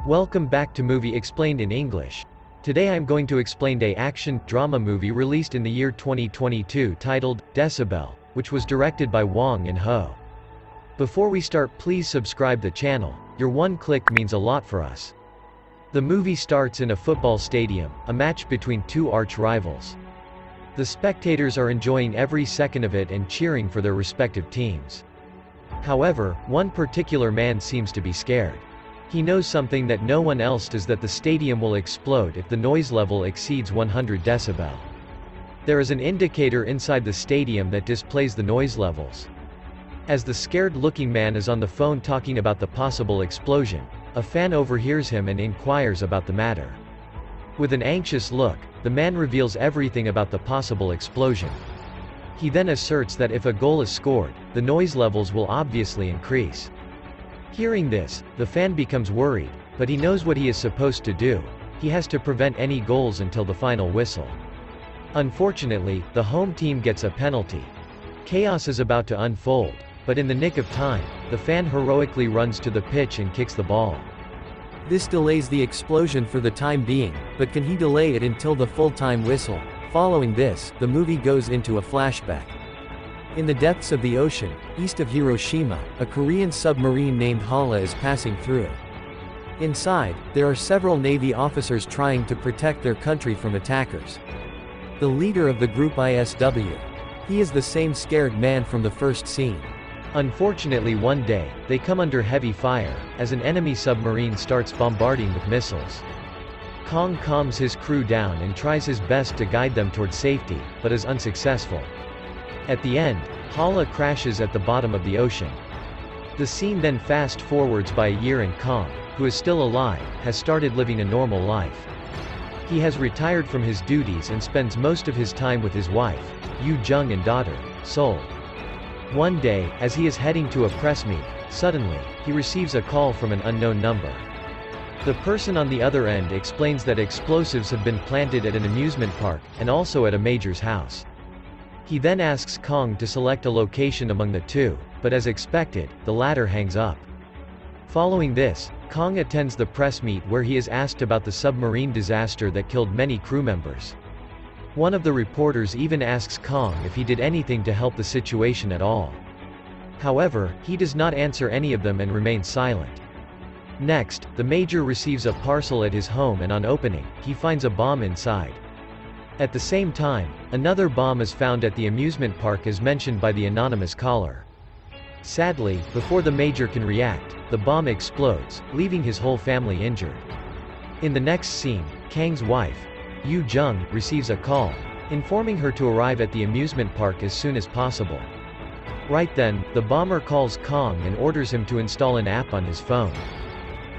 Welcome back to Movie Explained in English. Today I'm going to explain a action-drama movie released in the year 2022 titled Decibel, which was directed by Wong and Ho. Before we start, please subscribe the channel. Your one click means a lot for us. The movie starts in a football stadium, a match between two arch rivals. The spectators are enjoying every second of it and cheering for their respective teams. However, one particular man seems to be scared. He knows something that no one else does, that the stadium will explode if the noise level exceeds 100 decibel. There is an indicator inside the stadium that displays the noise levels. As the scared-looking man is on the phone talking about the possible explosion, a fan overhears him and inquires about the matter. With an anxious look, the man reveals everything about the possible explosion. He then asserts that if a goal is scored, the noise levels will obviously increase. Hearing this, the fan becomes worried, but he knows what he is supposed to do. He has to prevent any goals until the final whistle. Unfortunately, the home team gets a penalty. Chaos is about to unfold, but in the nick of time, the fan heroically runs to the pitch and kicks the ball. This delays the explosion for the time being, but can he delay it until the full-time whistle? Following this, the movie goes into a flashback. In the depths of the ocean, east of Hiroshima, a Korean submarine named Hala is passing through. Inside, there are several Navy officers trying to protect their country from attackers. The leader of the group ISW. He is the same scared man from the first scene. Unfortunately, one day, they come under heavy fire, as an enemy submarine starts bombarding with missiles. Kong calms his crew down and tries his best to guide them toward safety, but is unsuccessful. At the end, Hala crashes at the bottom of the ocean. The scene then fast-forwards by a year and Kong, who is still alive, has started living a normal life. He has retired from his duties and spends most of his time with his wife, Yoo Jung, and daughter, Sol. One day, as he is heading to a press meet, suddenly, he receives a call from an unknown number. The person on the other end explains that explosives have been planted at an amusement park, and also at a major's house. He then asks Kong to select a location among the two, but as expected, the latter hangs up. Following this, Kong attends the press meet where he is asked about the submarine disaster that killed many crew members. One of the reporters even asks Kong if he did anything to help the situation at all. However, he does not answer any of them and remains silent. Next, the major receives a parcel at his home, and on opening, he finds a bomb inside. At the same time, another bomb is found at the amusement park as mentioned by the anonymous caller. Sadly, before the major can react, the bomb explodes, leaving his whole family injured. In the next scene, Kang's wife, Yoo Jung, receives a call, informing her to arrive at the amusement park as soon as possible. Right then, the bomber calls Kong and orders him to install an app on his phone.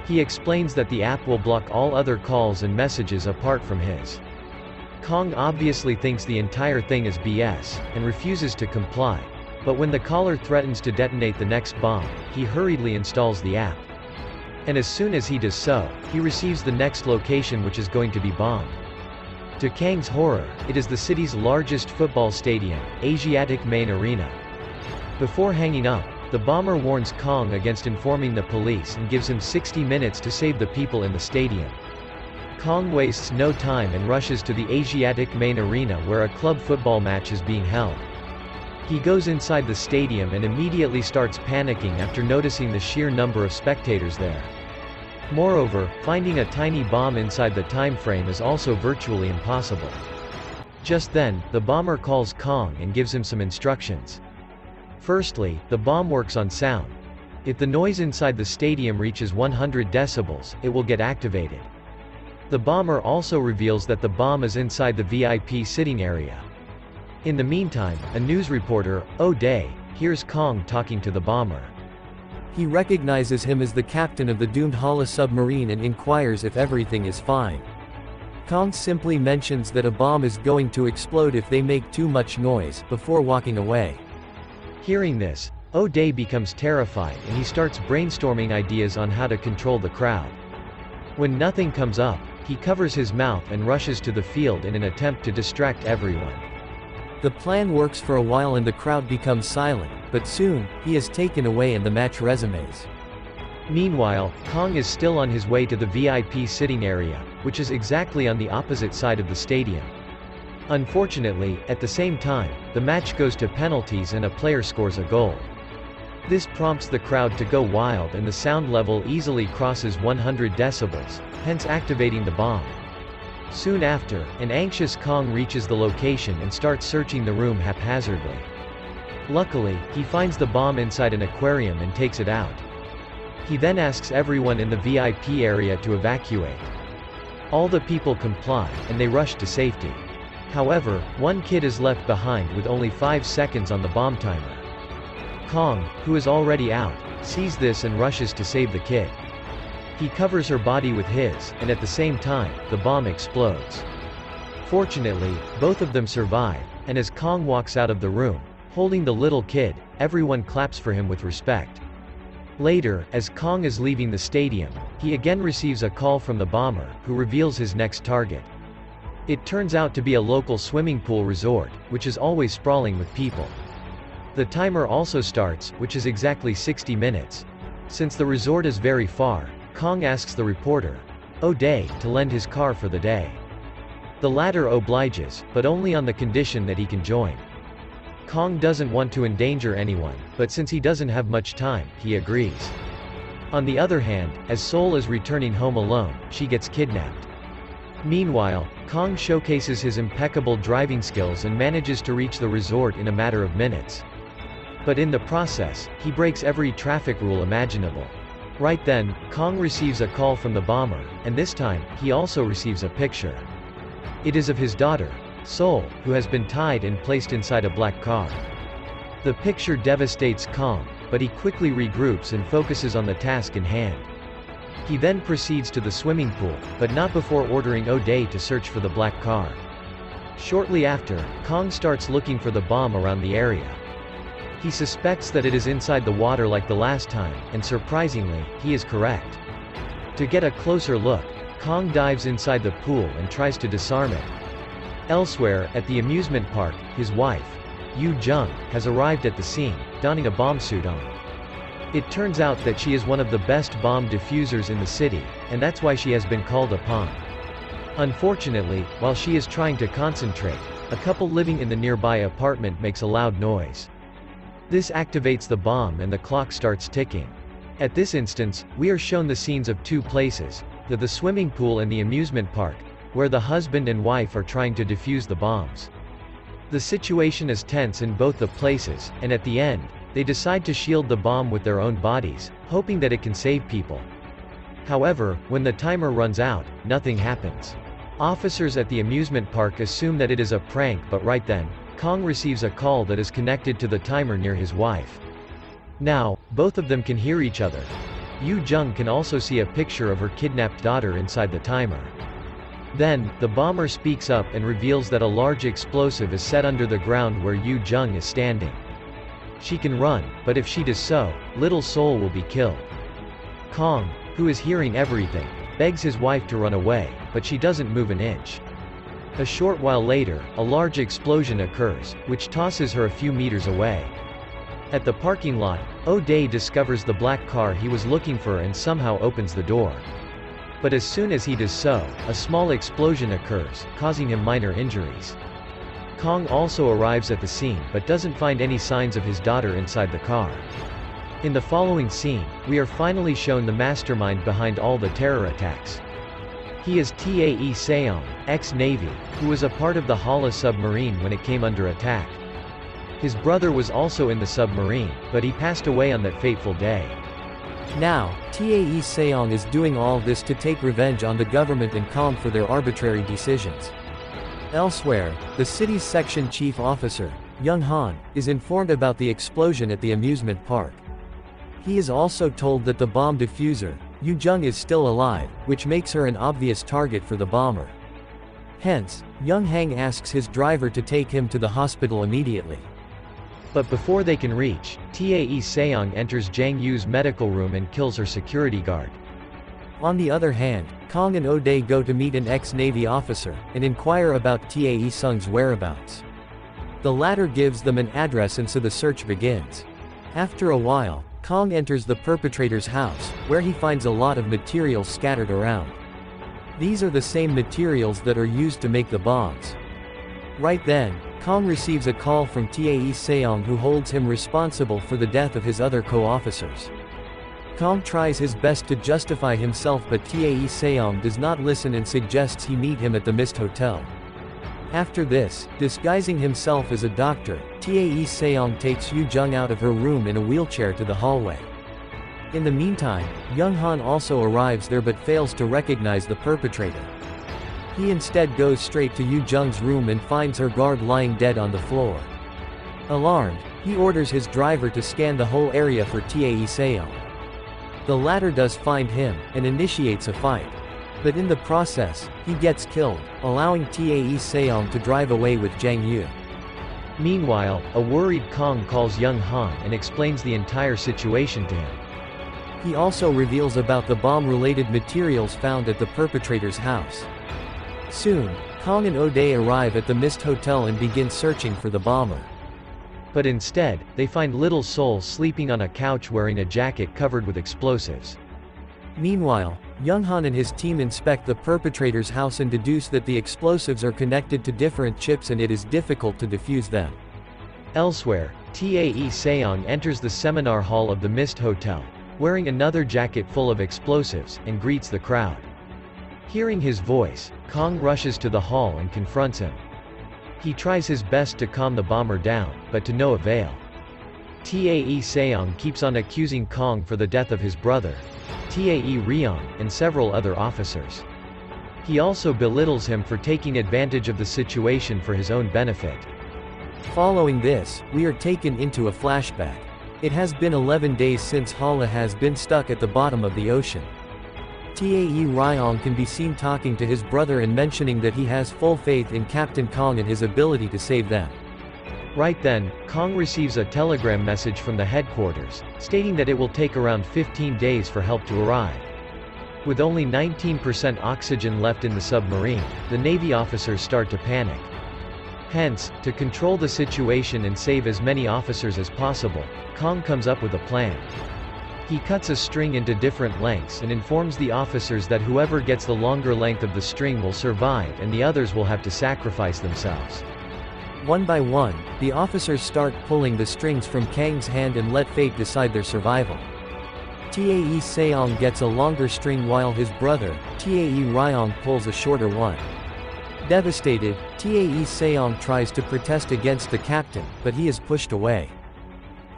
He explains that the app will block all other calls and messages apart from his. Kong obviously thinks the entire thing is BS, and refuses to comply, but when the caller threatens to detonate the next bomb, he hurriedly installs the app. And as soon as he does so, he receives the next location which is going to be bombed. To Kang's horror, it is the city's largest football stadium, Asiatic Main Arena. Before hanging up, the bomber warns Kong against informing the police and gives him 60 minutes to save the people in the stadium. Kong wastes no time and rushes to the Asiatic Main Arena where a club football match is being held. He goes inside the stadium and immediately starts panicking after noticing the sheer number of spectators there. Moreover, finding a tiny bomb inside the time frame is also virtually impossible. Just then, the bomber calls Kong and gives him some instructions. Firstly, the bomb works on sound. If the noise inside the stadium reaches 100 decibels, it will get activated. The bomber also reveals that the bomb is inside the VIP sitting area. In the meantime, a news reporter, Oh Dae, hears Kong talking to the bomber. He recognizes him as the captain of the doomed Hala submarine and inquires if everything is fine. Kong simply mentions that a bomb is going to explode if they make too much noise, before walking away. Hearing this, Oh Dae becomes terrified and he starts brainstorming ideas on how to control the crowd. When nothing comes up, he covers his mouth and rushes to the field in an attempt to distract everyone. The plan works for a while and the crowd becomes silent, but soon, he is taken away and the match resumes. Meanwhile, Kong is still on his way to the VIP sitting area, which is exactly on the opposite side of the stadium. Unfortunately, at the same time, the match goes to penalties and a player scores a goal. This prompts the crowd to go wild and the sound level easily crosses 100 decibels, hence activating the bomb. Soon after, an anxious Kong reaches the location and starts searching the room haphazardly. Luckily, he finds the bomb inside an aquarium and takes it out. He then asks everyone in the VIP area to evacuate. All the people comply, and they rush to safety. However, one kid is left behind with only 5 seconds on the bomb timer. Kong, who is already out, sees this and rushes to save the kid. He covers her body with his, and at the same time, the bomb explodes. Fortunately, both of them survive, and as Kong walks out of the room, holding the little kid, everyone claps for him with respect. Later, as Kong is leaving the stadium, he again receives a call from the bomber, who reveals his next target. It turns out to be a local swimming pool resort, which is always sprawling with people. The timer also starts, which is exactly 60 minutes. Since the resort is very far, Kong asks the reporter, O'Day, to lend his car for the day. The latter obliges, but only on the condition that he can join. Kong doesn't want to endanger anyone, but since he doesn't have much time, he agrees. On the other hand, as Seoul is returning home alone, she gets kidnapped. Meanwhile, Kong showcases his impeccable driving skills and manages to reach the resort in a matter of minutes. But in the process, he breaks every traffic rule imaginable. Right then, Kong receives a call from the bomber, and this time, he also receives a picture. It is of his daughter, Seoul, who has been tied and placed inside a black car. The picture devastates Kong, but he quickly regroups and focuses on the task in hand. He then proceeds to the swimming pool, but not before ordering O'Day to search for the black car. Shortly after, Kong starts looking for the bomb around the area. He suspects that it is inside the water like the last time, and surprisingly, he is correct. To get a closer look, Kong dives inside the pool and tries to disarm it. Elsewhere, at the amusement park, his wife, Yoo Jung, has arrived at the scene, donning a bomb suit on. It turns out that she is one of the best bomb diffusers in the city, and that's why she has been called upon. Unfortunately, while she is trying to concentrate, a couple living in the nearby apartment makes a loud noise. This activates the bomb and the clock starts ticking. At this instance, we are shown the scenes of two places, the swimming pool and the amusement park, where the husband and wife are trying to defuse the bombs. The situation is tense in both the places, and at the end, they decide to shield the bomb with their own bodies, hoping that it can save people. However, when the timer runs out, nothing happens. Officers at the amusement park assume that it is a prank, but right then, Kong receives a call that is connected to the timer near his wife. Now, both of them can hear each other. Yoo Jung can also see a picture of her kidnapped daughter inside the timer. Then, the bomber speaks up and reveals that a large explosive is set under the ground where Yoo Jung is standing. She can run, but if she does so, little Seoul will be killed. Kong, who is hearing everything, begs his wife to run away, but she doesn't move an inch. A short while later, a large explosion occurs, which tosses her a few meters away. At the parking lot, O'Day discovers the black car he was looking for and somehow opens the door. But as soon as he does so, a small explosion occurs, causing him minor injuries. Kong also arrives at the scene but doesn't find any signs of his daughter inside the car. In the following scene, we are finally shown the mastermind behind all the terror attacks. He is Tae Seong, ex-Navy, who was a part of the Hala submarine when it came under attack. His brother was also in the submarine, but he passed away on that fateful day. Now, Tae Seong is doing all this to take revenge on the government and Kong for their arbitrary decisions. Elsewhere, the city's section chief officer, Young Han, is informed about the explosion at the amusement park. He is also told that the bomb diffuser, Yoo Jung, is still alive, which makes her an obvious target for the bomber. Hence, Young Han asks his driver to take him to the hospital immediately. But before they can reach, Tae Seong enters Jang Yu's medical room and kills her security guard. On the other hand, Kong and O'Day go to meet an ex-Navy officer, and inquire about Tae Seong's whereabouts. The latter gives them an address and so the search begins. After a while, Kong enters the perpetrator's house, where he finds a lot of materials scattered around. These are the same materials that are used to make the bombs. Right then, Kong receives a call from Tae Seong, who holds him responsible for the death of his other co-officers. Kong tries his best to justify himself, but Tae Seong does not listen and suggests he meet him at the Mist Hotel. After this, disguising himself as a doctor, Tae Seong takes Yoo Jung out of her room in a wheelchair to the hallway. In the meantime, Young Han also arrives there but fails to recognize the perpetrator. He instead goes straight to Yoo Jung's room and finds her guard lying dead on the floor. Alarmed, he orders his driver to scan the whole area for Tae Seong. The latter does find him, and initiates a fight. But in the process, he gets killed, allowing Tae Seong to drive away with Jang Yu. Meanwhile, a worried Kong calls Young Han and explains the entire situation to him. He also reveals about the bomb-related materials found at the perpetrator's house. Soon, Kong and O'Day arrive at the Mist Hotel and begin searching for the bomber. But instead, they find Little Soul sleeping on a couch wearing a jacket covered with explosives. Meanwhile, Young Han and his team inspect the perpetrator's house and deduce that the explosives are connected to different chips and it is difficult to defuse them. Elsewhere, Tae Seong enters the seminar hall of the Mist Hotel, wearing another jacket full of explosives, and greets the crowd. Hearing his voice, Kong rushes to the hall and confronts him. He tries his best to calm the bomber down, but to no avail. Tae Seong keeps on accusing Kong for the death of his brother, Tae Ryong, and several other officers. He also belittles him for taking advantage of the situation for his own benefit. Following this, we are taken into a flashback. It has been 11 days since Hala has been stuck at the bottom of the ocean. Tae Ryong can be seen talking to his brother and mentioning that he has full faith in Captain Kong and his ability to save them. Right then, Kong receives a telegram message from the headquarters, stating that it will take around 15 days for help to arrive. With only 19% oxygen left in the submarine, the Navy officers start to panic. Hence, to control the situation and save as many officers as possible, Kong comes up with a plan. He cuts a string into different lengths and informs the officers that whoever gets the longer length of the string will survive and the others will have to sacrifice themselves. One by one, the officers start pulling the strings from Kang's hand and let fate decide their survival. Tae Seong gets a longer string while his brother, Tae Ryong, pulls a shorter one. Devastated, Tae Seong tries to protest against the captain, but he is pushed away.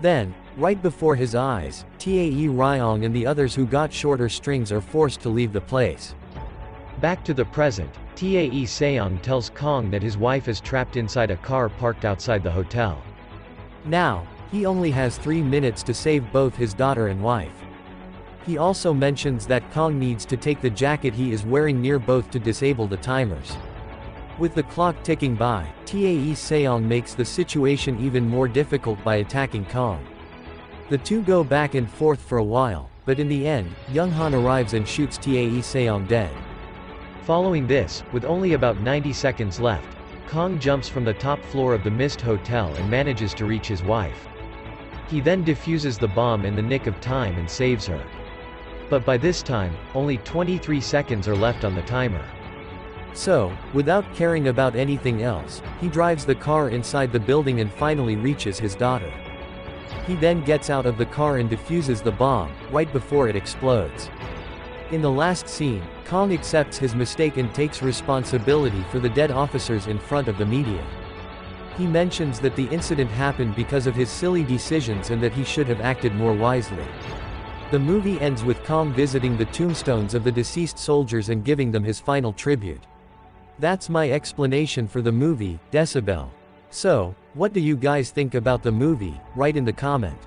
Then, right before his eyes, Tae Ryong and the others who got shorter strings are forced to leave the place. Back to the present, Tae Seong tells Kong that his wife is trapped inside a car parked outside the hotel. Now, he only has 3 minutes to save both his daughter and wife. He also mentions that Kong needs to take the jacket he is wearing near both to disable the timers. With the clock ticking by, Tae Seong makes the situation even more difficult by attacking Kong. The two go back and forth for a while, but in the end, Young Han arrives and shoots Tae Seong dead. Following this, with only about 90 seconds left, Kong jumps from the top floor of the Mist Hotel and manages to reach his wife. He then defuses the bomb in the nick of time and saves her. But by this time, only 23 seconds are left on the timer. So, without caring about anything else, he drives the car inside the building and finally reaches his daughter. He then gets out of the car and defuses the bomb, right before it explodes. In the last scene, Kong accepts his mistake and takes responsibility for the dead officers in front of the media. He mentions that the incident happened because of his silly decisions and that he should have acted more wisely. The movie ends with Kong visiting the tombstones of the deceased soldiers and giving them his final tribute. That's my explanation for the movie, Decibel. So, what do you guys think about the movie? Write in the comment.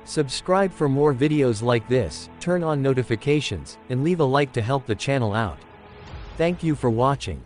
Subscribe for more videos like this, turn on notifications, and leave a like to help the channel out. Thank you for watching.